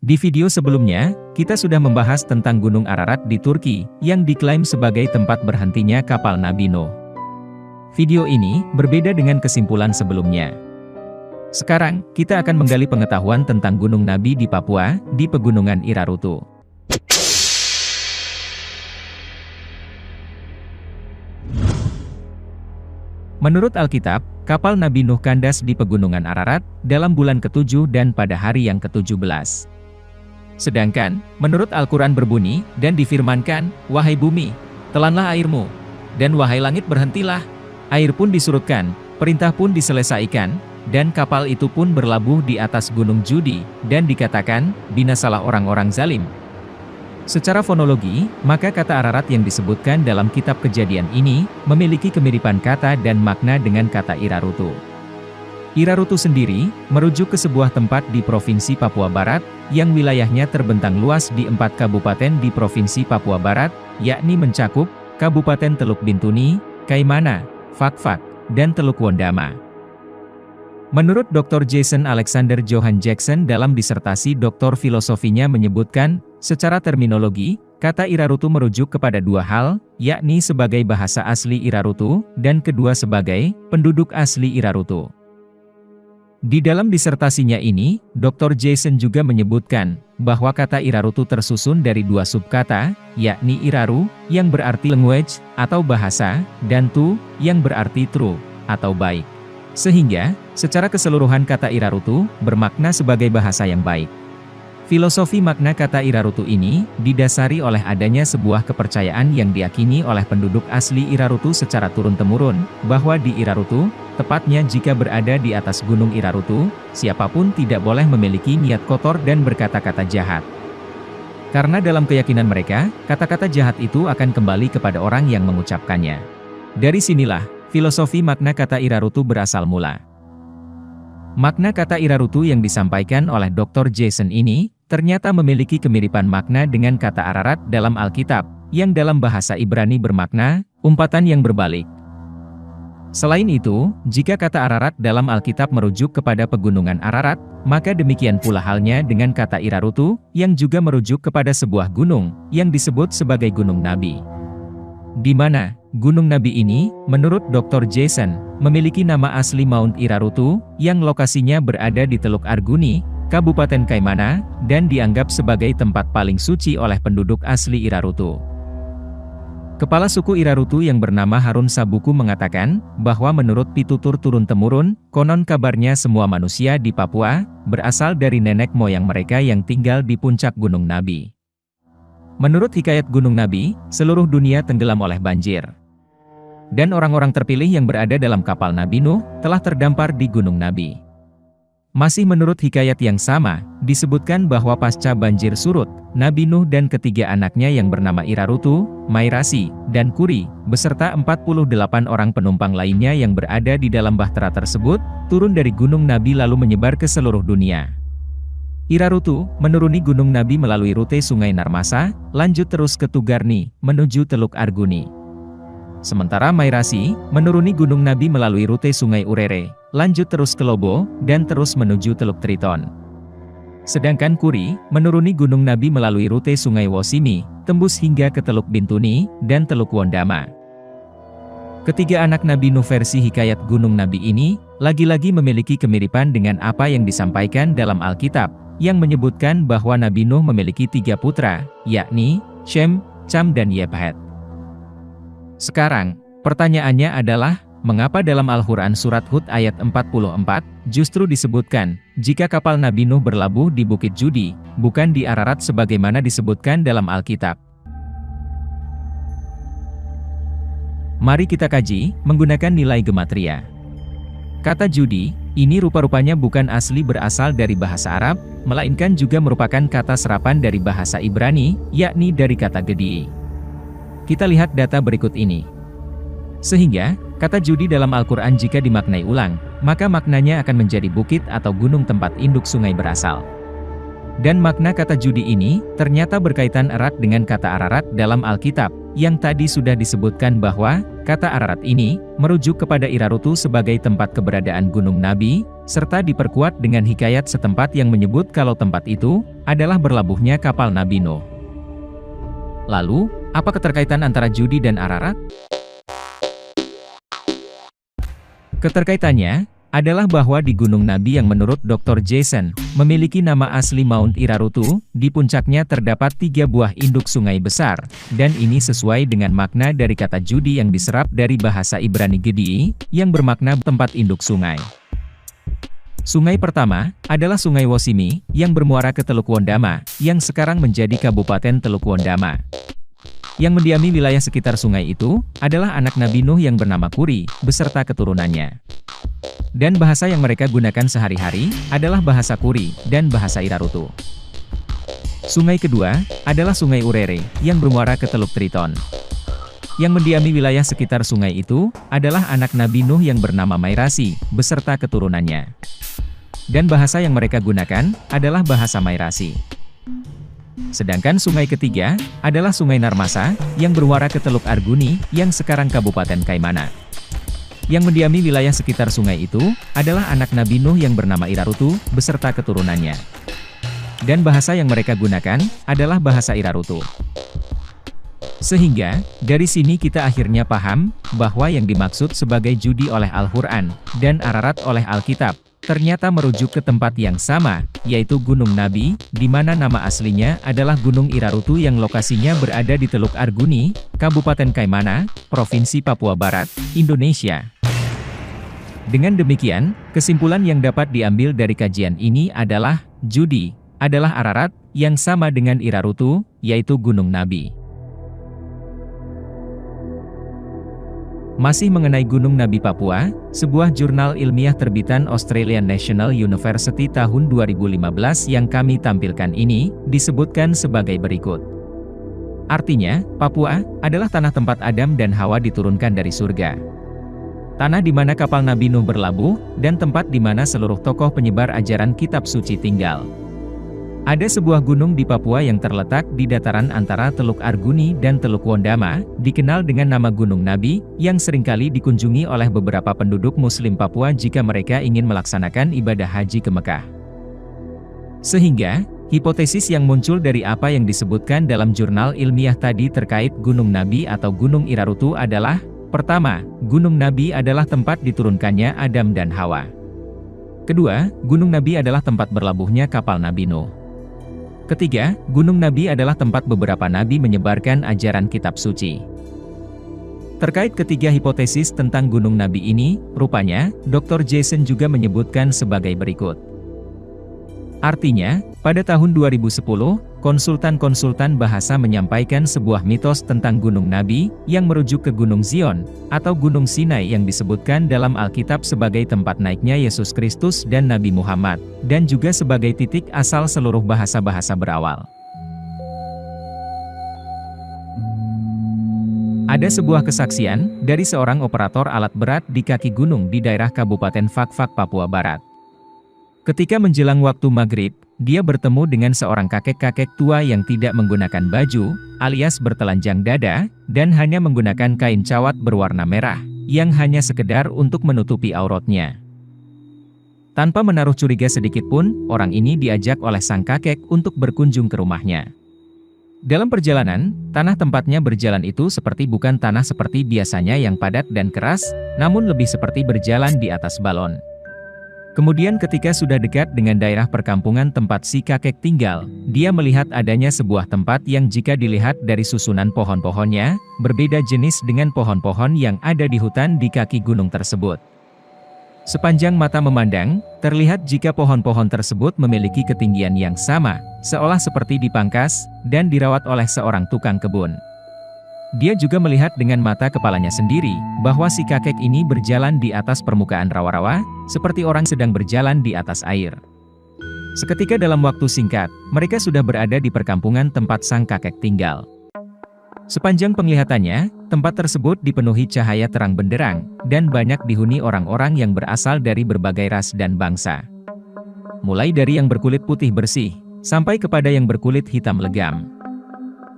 Di video sebelumnya, kita sudah membahas tentang Gunung Ararat di Turki, yang diklaim sebagai tempat berhentinya kapal Nabi Nuh. Video ini berbeda dengan kesimpulan sebelumnya. Sekarang, kita akan menggali pengetahuan tentang Gunung Nabi di Papua, di Pegunungan Irarutu. Menurut Alkitab, kapal Nabi Nuh kandas di Pegunungan Ararat, dalam bulan ke-7 dan pada hari yang ke-17. Sedangkan, menurut Al-Quran berbunyi, dan difirmankan, "Wahai bumi, telanlah airmu, dan wahai langit berhentilah, air pun disurutkan, perintah pun diselesaikan, dan kapal itu pun berlabuh di atas gunung Judi, dan dikatakan, binasalah orang-orang zalim." Secara fonologi, maka kata Ararat yang disebutkan dalam kitab Kejadian ini, memiliki kemiripan kata dan makna dengan kata Irarutu. Irarutu sendiri, merujuk ke sebuah tempat di Provinsi Papua Barat, yang wilayahnya terbentang luas di 4 kabupaten di Provinsi Papua Barat, yakni mencakup, Kabupaten Teluk Bintuni, Kaimana, Fakfak, dan Teluk Wondama. Menurut Dr. Jason Alexander Johan Jackson dalam disertasi doktor filosofinya menyebutkan, secara terminologi, kata Irarutu merujuk kepada dua hal, yakni sebagai bahasa asli Irarutu, dan kedua sebagai penduduk asli Irarutu. Di dalam disertasinya ini, Dr. Jason juga menyebutkan, bahwa kata Irarutu tersusun dari dua subkata, yakni Iraru, yang berarti language, atau bahasa, dan tu, yang berarti true, atau baik. Sehingga, secara keseluruhan kata Irarutu, bermakna sebagai bahasa yang baik. Filosofi makna kata Irarutu ini, didasari oleh adanya sebuah kepercayaan yang diyakini oleh penduduk asli Irarutu secara turun-temurun, bahwa di Irarutu, tepatnya jika berada di atas gunung Irarutu, siapapun tidak boleh memiliki niat kotor dan berkata-kata jahat. Karena dalam keyakinan mereka, kata-kata jahat itu akan kembali kepada orang yang mengucapkannya. Dari sinilah, filosofi makna kata Irarutu berasal mula. Makna kata Irarutu yang disampaikan oleh Dr. Jason ini, ternyata memiliki kemiripan makna dengan kata Ararat dalam Alkitab, yang dalam bahasa Ibrani bermakna, umpatan yang berbalik. Selain itu, jika kata Ararat dalam Alkitab merujuk kepada Pegunungan Ararat, maka demikian pula halnya dengan kata Irarutu, yang juga merujuk kepada sebuah gunung, yang disebut sebagai Gunung Nabi. Di mana, Gunung Nabi ini, menurut Dr. Jason, memiliki nama asli Mount Irarutu, yang lokasinya berada di Teluk Arguni, Kabupaten Kaimana, dan dianggap sebagai tempat paling suci oleh penduduk asli Irarutu. Kepala suku Irarutu yang bernama Harun Sabuku mengatakan, bahwa menurut pitutur turun-temurun, konon kabarnya semua manusia di Papua, berasal dari nenek moyang mereka yang tinggal di puncak Gunung Nabi. Menurut hikayat Gunung Nabi, seluruh dunia tenggelam oleh banjir. Dan orang-orang terpilih yang berada dalam kapal Nabi Nuh, telah terdampar di Gunung Nabi. Masih menurut hikayat yang sama, disebutkan bahwa pasca banjir surut, Nabi Nuh dan ketiga anaknya yang bernama Irarutu, Mairasi, dan Kuri, beserta 48 orang penumpang lainnya yang berada di dalam bahtera tersebut, turun dari Gunung Nabi lalu menyebar ke seluruh dunia. Irarutu, menuruni Gunung Nabi melalui rute Sungai Narmasa, lanjut terus ke Tugarni, menuju Teluk Arguni. Sementara Mairasi, menuruni Gunung Nabi melalui rute Sungai Urere, lanjut terus ke Lobo, dan terus menuju Teluk Triton. Sedangkan Kuri, menuruni Gunung Nabi melalui rute Sungai Wosimi, tembus hingga ke Teluk Bintuni, dan Teluk Wondama. Ketiga anak Nabi Nuh versi hikayat Gunung Nabi ini, lagi-lagi memiliki kemiripan dengan apa yang disampaikan dalam Alkitab, yang menyebutkan bahwa Nabi Nuh memiliki 3 putra, yakni, Shem, Cham dan Yefhet. Sekarang, pertanyaannya adalah, mengapa dalam Al-Quran Surat Hud ayat 44, justru disebutkan, jika kapal Nabi Nuh berlabuh di Bukit Judi, bukan di Ararat sebagaimana disebutkan dalam Alkitab? Mari kita kaji, menggunakan nilai gematria. Kata Judi, ini rupa-rupanya bukan asli berasal dari bahasa Arab, melainkan juga merupakan kata serapan dari bahasa Ibrani, yakni dari kata gedi. Kita lihat data berikut ini. Sehingga, kata Judi dalam Al-Quran jika dimaknai ulang, maka maknanya akan menjadi bukit atau gunung tempat induk sungai berasal. Dan makna kata judi ini, ternyata berkaitan erat dengan kata Ararat dalam Alkitab, yang tadi sudah disebutkan bahwa, kata Ararat ini, merujuk kepada Irarutu sebagai tempat keberadaan Gunung Nabi, serta diperkuat dengan hikayat setempat yang menyebut kalau tempat itu, adalah berlabuhnya kapal Nabi Nuh. Lalu, apa keterkaitan antara judi dan Ararat? Keterkaitannya adalah bahwa di Gunung Nabi yang menurut Dr. Jason, memiliki nama asli Mount Irarutu, di puncaknya terdapat 3 buah induk sungai besar, dan ini sesuai dengan makna dari kata judi yang diserap dari bahasa Ibrani Gedii, yang bermakna tempat induk sungai. Sungai pertama, adalah Sungai Wosimi, yang bermuara ke Teluk Wondama, yang sekarang menjadi Kabupaten Teluk Wondama. Yang mendiami wilayah sekitar sungai itu, adalah anak Nabi Nuh yang bernama Kuri, beserta keturunannya. Dan bahasa yang mereka gunakan sehari-hari, adalah bahasa Kuri, dan bahasa Irarutu. Sungai kedua, adalah Sungai Urere, yang bermuara ke Teluk Triton. Yang mendiami wilayah sekitar sungai itu, adalah anak Nabi Nuh yang bernama Mairasi, beserta keturunannya. Dan bahasa yang mereka gunakan, adalah bahasa Mairasi. Sedangkan sungai ketiga, adalah Sungai Narmasa, yang bermuara ke Teluk Arguni, yang sekarang Kabupaten Kaimana. Yang mendiami wilayah sekitar sungai itu, adalah anak Nabi Nuh yang bernama Irarutu, beserta keturunannya. Dan bahasa yang mereka gunakan, adalah bahasa Irarutu. Sehingga, dari sini kita akhirnya paham, bahwa yang dimaksud sebagai judi oleh Al-Quran, dan Ararat oleh Alkitab, ternyata merujuk ke tempat yang sama, yaitu Gunung Nabi, di mana nama aslinya adalah Gunung Irarutu yang lokasinya berada di Teluk Arguni, Kabupaten Kaimana, Provinsi Papua Barat, Indonesia. Dengan demikian, kesimpulan yang dapat diambil dari kajian ini adalah, judi adalah Ararat, yang sama dengan Irarutu, yaitu Gunung Nabi. Masih mengenai Gunung Nabi Papua, sebuah jurnal ilmiah terbitan Australian National University tahun 2015 yang kami tampilkan ini, disebutkan sebagai berikut. Artinya, Papua adalah tanah tempat Adam dan Hawa diturunkan dari surga. Tanah di mana kapal Nabi Nuh berlabuh, dan tempat di mana seluruh tokoh penyebar ajaran kitab suci tinggal. Ada sebuah gunung di Papua yang terletak di dataran antara Teluk Arguni dan Teluk Wondama, dikenal dengan nama Gunung Nabi, yang seringkali dikunjungi oleh beberapa penduduk Muslim Papua jika mereka ingin melaksanakan ibadah haji ke Mekah. Sehingga, hipotesis yang muncul dari apa yang disebutkan dalam jurnal ilmiah tadi terkait Gunung Nabi atau Gunung Irarutu adalah, pertama, Gunung Nabi adalah tempat diturunkannya Adam dan Hawa. Kedua, Gunung Nabi adalah tempat berlabuhnya kapal Nabi Nuh. Ketiga, Gunung Nabi adalah tempat beberapa nabi menyebarkan ajaran kitab suci. Terkait ketiga hipotesis tentang Gunung Nabi ini, rupanya, Dr. Jason juga menyebutkan sebagai berikut. Artinya, pada tahun 2010, konsultan-konsultan bahasa menyampaikan sebuah mitos tentang Gunung Nabi, yang merujuk ke Gunung Zion, atau Gunung Sinai yang disebutkan dalam Alkitab sebagai tempat naiknya Yesus Kristus dan Nabi Muhammad, dan juga sebagai titik asal seluruh bahasa-bahasa berawal. Ada sebuah kesaksian, dari seorang operator alat berat di kaki gunung di daerah Kabupaten Fak-Fak, Papua Barat. Ketika menjelang waktu maghrib, dia bertemu dengan seorang kakek-kakek tua yang tidak menggunakan baju, alias bertelanjang dada, dan hanya menggunakan kain cawat berwarna merah, yang hanya sekedar untuk menutupi auratnya. Tanpa menaruh curiga sedikitpun, orang ini diajak oleh sang kakek untuk berkunjung ke rumahnya. Dalam perjalanan, tanah tempatnya berjalan itu bukan tanah seperti biasanya yang padat dan keras, namun lebih seperti berjalan di atas balon. Kemudian ketika sudah dekat dengan daerah perkampungan tempat si kakek tinggal, dia melihat adanya sebuah tempat yang jika dilihat dari susunan pohon-pohonnya, berbeda jenis dengan pohon-pohon yang ada di hutan di kaki gunung tersebut. Sepanjang mata memandang, terlihat jika pohon-pohon tersebut memiliki ketinggian yang sama, seolah seperti dipangkas, dan dirawat oleh seorang tukang kebun. Dia juga melihat dengan mata kepalanya sendiri, bahwa si kakek ini berjalan di atas permukaan rawa-rawa, seperti orang sedang berjalan di atas air. Seketika dalam waktu singkat, mereka sudah berada di perkampungan tempat sang kakek tinggal. Sepanjang penglihatannya, tempat tersebut dipenuhi cahaya terang benderang, dan banyak dihuni orang-orang yang berasal dari berbagai ras dan bangsa. Mulai dari yang berkulit putih bersih, sampai kepada yang berkulit hitam legam.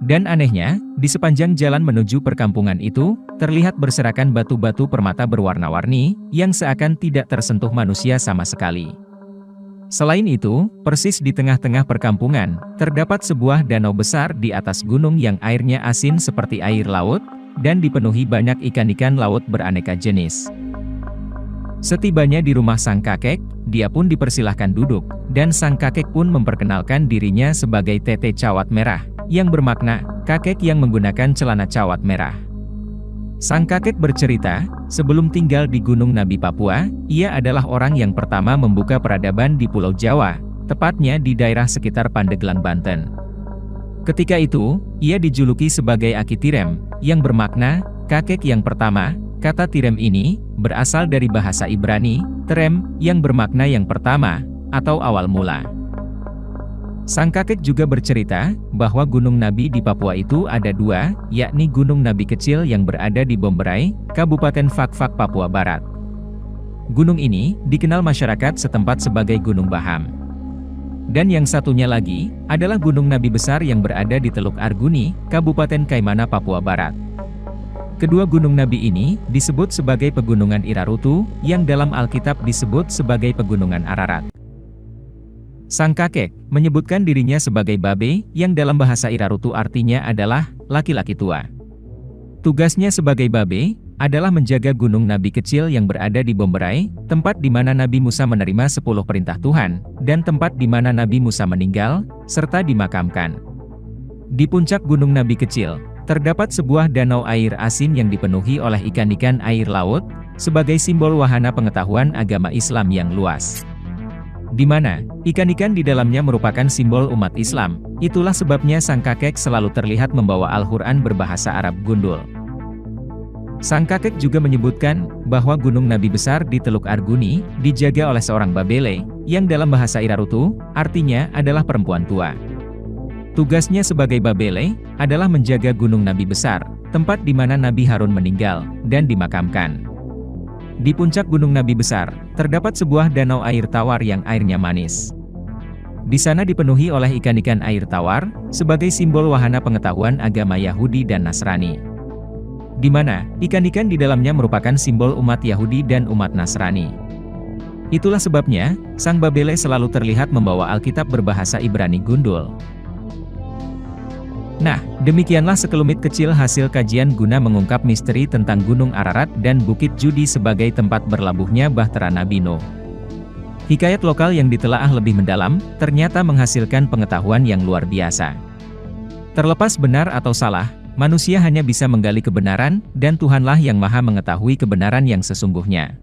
Dan anehnya, di sepanjang jalan menuju perkampungan itu, terlihat berserakan batu-batu permata berwarna-warni, yang seakan tidak tersentuh manusia sama sekali. Selain itu, persis di tengah-tengah perkampungan, terdapat sebuah danau besar di atas gunung yang airnya asin seperti air laut, dan dipenuhi banyak ikan-ikan laut beraneka jenis. Setibanya di rumah sang kakek, dia pun dipersilahkan duduk, dan sang kakek pun memperkenalkan dirinya sebagai Tete Cawat Merah, yang bermakna, kakek yang menggunakan celana cawat merah. Sang kakek bercerita, sebelum tinggal di Gunung Nabi Papua, ia adalah orang yang pertama membuka peradaban di Pulau Jawa, tepatnya di daerah sekitar Pandeglang, Banten. Ketika itu, ia dijuluki sebagai Aki Tirem, yang bermakna, kakek yang pertama. Kata Tirem ini, berasal dari bahasa Ibrani, terem, yang bermakna yang pertama, atau awal mula. Sang kakek juga bercerita, bahwa Gunung Nabi di Papua itu ada dua, yakni Gunung Nabi Kecil yang berada di Bomberai, Kabupaten Fakfak, Papua Barat. Gunung ini, dikenal masyarakat setempat sebagai Gunung Baham. Dan yang satunya lagi, adalah Gunung Nabi Besar yang berada di Teluk Arguni, Kabupaten Kaimana, Papua Barat. Kedua gunung Nabi ini, disebut sebagai Pegunungan Irarutu, yang dalam Alkitab disebut sebagai Pegunungan Ararat. Sang kakek, menyebutkan dirinya sebagai Babe, yang dalam bahasa Irarutu artinya adalah, laki-laki tua. Tugasnya sebagai Babe, adalah menjaga Gunung Nabi Kecil yang berada di Bomberai, tempat di mana Nabi Musa menerima 10 perintah Tuhan, dan tempat di mana Nabi Musa meninggal, serta dimakamkan. Di puncak Gunung Nabi Kecil, terdapat sebuah danau air asin yang dipenuhi oleh ikan-ikan air laut, sebagai simbol wahana pengetahuan agama Islam yang luas. Di mana, ikan-ikan di dalamnya merupakan simbol umat Islam, itulah sebabnya sang kakek selalu terlihat membawa Al-Quran berbahasa Arab gundul. Sang kakek juga menyebutkan, bahwa Gunung Nabi Besar di Teluk Arguni, dijaga oleh seorang Babele, yang dalam bahasa Irarutu, artinya adalah perempuan tua. Tugasnya sebagai Babele, adalah menjaga Gunung Nabi Besar, tempat di mana Nabi Harun meninggal, dan dimakamkan. Di puncak Gunung Nabi Besar, terdapat sebuah danau air tawar yang airnya manis. Di sana dipenuhi oleh ikan-ikan air tawar, sebagai simbol wahana pengetahuan agama Yahudi dan Nasrani. Di mana, ikan-ikan di dalamnya merupakan simbol umat Yahudi dan umat Nasrani. Itulah sebabnya, sang Babele selalu terlihat membawa Alkitab berbahasa Ibrani gundul. Nah, demikianlah sekelumit kecil hasil kajian guna mengungkap misteri tentang Gunung Ararat dan Bukit Judi sebagai tempat berlabuhnya bahtera Nabi Nuh. Hikayat lokal yang ditelaah lebih mendalam, ternyata menghasilkan pengetahuan yang luar biasa. Terlepas benar atau salah, manusia hanya bisa menggali kebenaran, dan Tuhanlah yang Maha mengetahui kebenaran yang sesungguhnya.